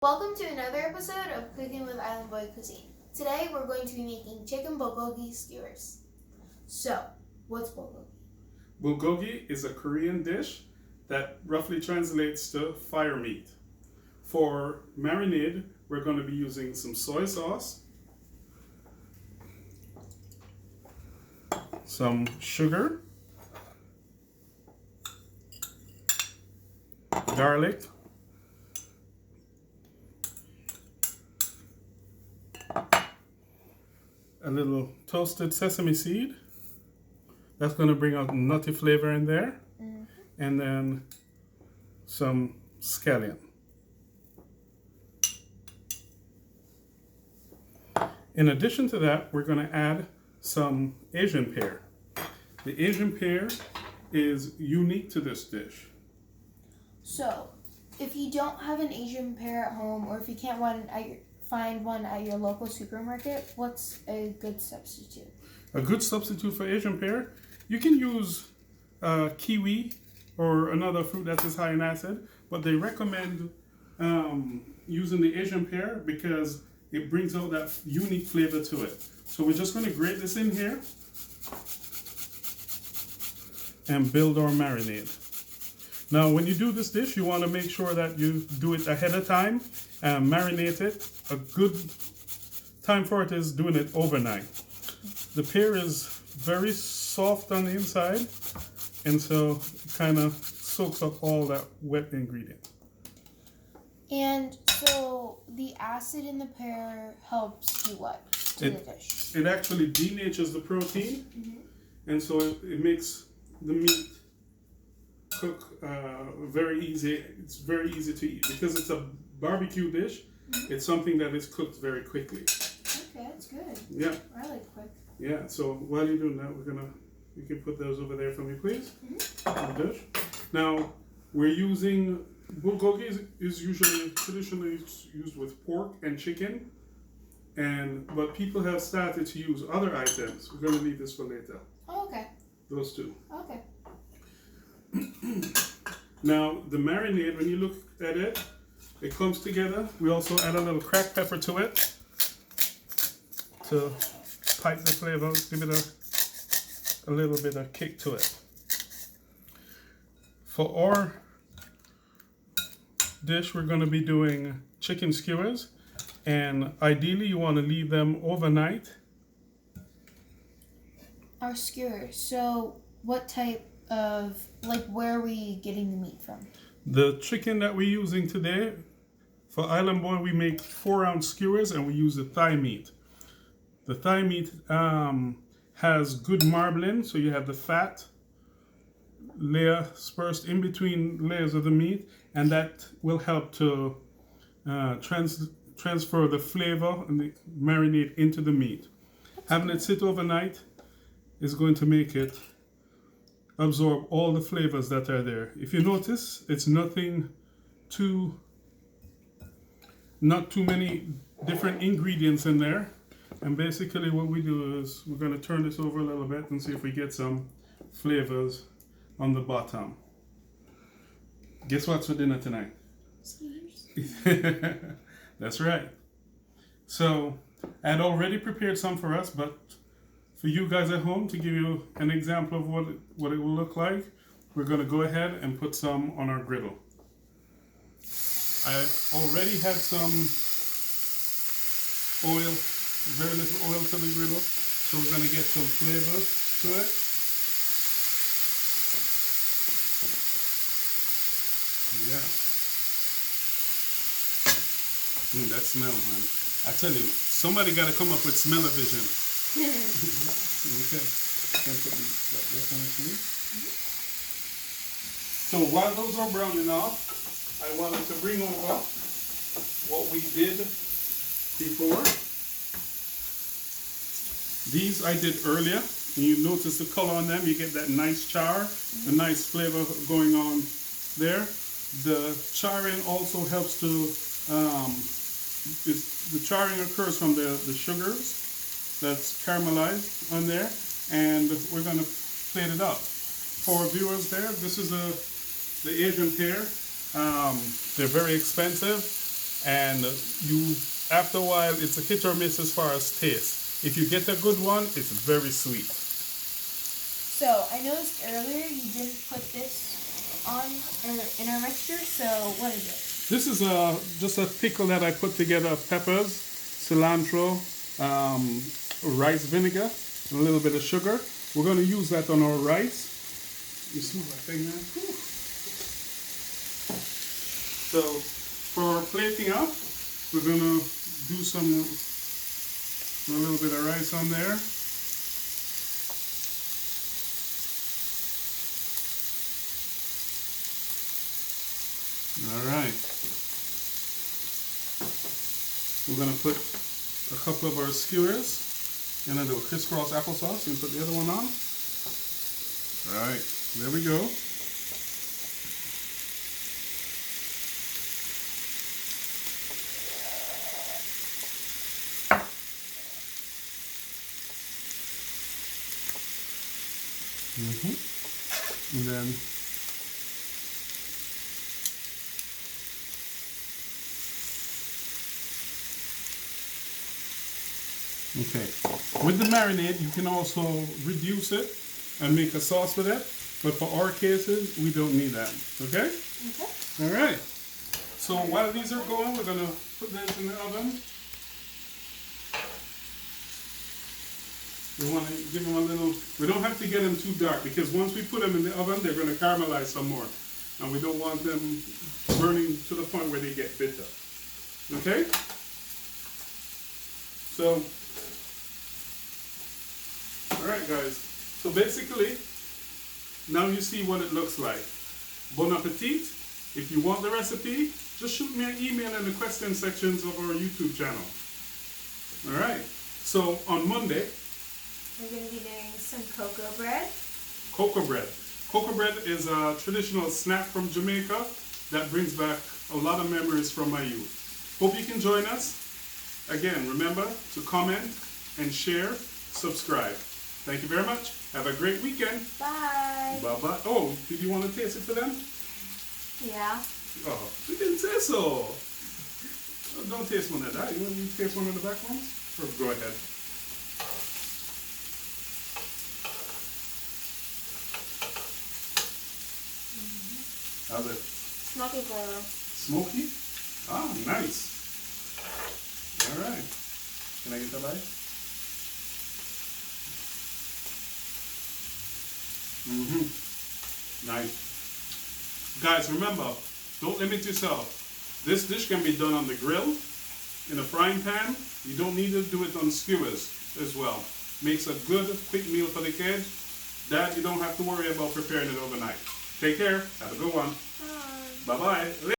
Welcome to another episode of Cooking with Island Boy Cuisine. Today we're going to be making chicken bulgogi skewers. So, what's bulgogi? Bulgogi is a Korean dish that roughly translates to fire meat. For marinade, we're going to be using some soy sauce, some sugar, garlic, a little toasted sesame seed. That's going to bring out nutty flavor in there. And then some scallion. In addition to that, we're going to add some Asian pear. The Asian pear is unique to this dish. So, if you don't have an Asian pear at home, or if you can't find one at your local supermarket, what's a good substitute? A good substitute for Asian pear, you can use kiwi or another fruit that is high in acid, but they recommend using the Asian pear because it brings out that unique flavor to it. So we're just going to grate this in here and build our marinade. Now, when you do this dish, you want to make sure that you do it ahead of time and marinate it. A good time for it is doing it overnight. The pear is very soft on the inside, and so it kind of soaks up all that wet ingredient. And so the acid in the pear helps do what to the dish? It actually denatures the protein, and so it makes the meat cook very easy. It's very easy to eat because it's a barbecue dish. It's something that is cooked very quickly. Okay, that's good. Yeah. I like quick. Yeah. So while you're doing that, you can put those over there for me, please. In the dish. Now we're using bulgogi is usually traditionally used with pork and chicken, but people have started to use other items. We're going to leave this for later. Oh, okay. Those two. Okay. Now the marinade, when you look at it, it comes together. We also add a little cracked pepper to it to pipe the flavor, give it a little bit of kick to it. For our dish, we're going to be doing chicken skewers, and ideally you want to leave them overnight. Our skewers. So what type of, where are we getting the meat from? The chicken that we're using today, for Island Boy, we make 4-ounce skewers and we use the thigh meat. The thigh meat has good marbling, so you have the fat layer dispersed in between layers of the meat, and that will help to transfer the flavor and the marinade into the meat. Having it sit overnight is going to make it absorb all the flavors that are there. If you notice, it's not too many different ingredients in there. And basically what we do is we're going to turn this over a little bit and see if we get some flavors on the bottom. Guess what's for dinner tonight? Skewers. That's right. So I had already prepared some for us, but for you guys at home, to give you an example of what it will look like, we're going to go ahead and put some on our griddle. I already had some oil, very little oil to the griddle, so we're going to get some flavor to it. Yeah. That smell, man. I tell you, somebody got to come up with smell-o-vision. Okay. Can put these like this on the screen. So while those are browning off, I wanted to bring over what we did before. These I did earlier, and you notice the color on them. You get that nice char, a nice flavor going on there. The charring also helps to, the charring occurs from the sugars that's caramelized on there, and we're going to plate it up. For our viewers there, this is the Asian pear. They're very expensive. and after a while, it's a hit or miss as far as taste. If you get a good one, it's very sweet. So I noticed earlier you didn't put this on in our mixture. So what is it? This is just a pickle that I put together: peppers, cilantro, rice vinegar, and a little bit of sugar. We're going to use that on our rice. You smell that thing, man? Whew. So for plating up, we're going to do a little bit of rice on there. All right. We're going to put a couple of our skewers. And then do a crisscross applesauce and put the other one on. All right, there we go. And then okay, with the marinade, you can also reduce it and make a sauce with it. But for our cases, we don't need that. Okay? Okay. All right. So while these are going, we're gonna put this in the oven. We want to give them a little. We don't have to get them too dark because once we put them in the oven, they're gonna caramelize some more, and we don't want them burning to the point where they get bitter. Okay? So. Alright guys, so basically, now you see what it looks like. Bon appetit. If you want the recipe, just shoot me an email in the question sections of our YouTube channel. Alright, so on Monday, we're going to be doing some cocoa bread. Cocoa bread. Cocoa bread is a traditional snack from Jamaica that brings back a lot of memories from my youth. Hope you can join us. Again, remember to comment and share, subscribe. Thank you very much. Have a great weekend. Bye. Bye-bye. Oh, did you want to taste it for them? Yeah. Oh, you didn't say so. Oh, don't taste one of that. You want me to taste one of the back ones? Or go ahead. How's it? Smoky flavor. Smoky? Ah, nice. All right. Can I get that bite? Nice. Guys, remember, don't limit yourself. This dish can be done on the grill, in a frying pan. You don't need to do it on skewers as well. Makes a good, quick meal for the kids. Dad, you don't have to worry about preparing it overnight. Take care. Have a good one. Bye. Bye-bye.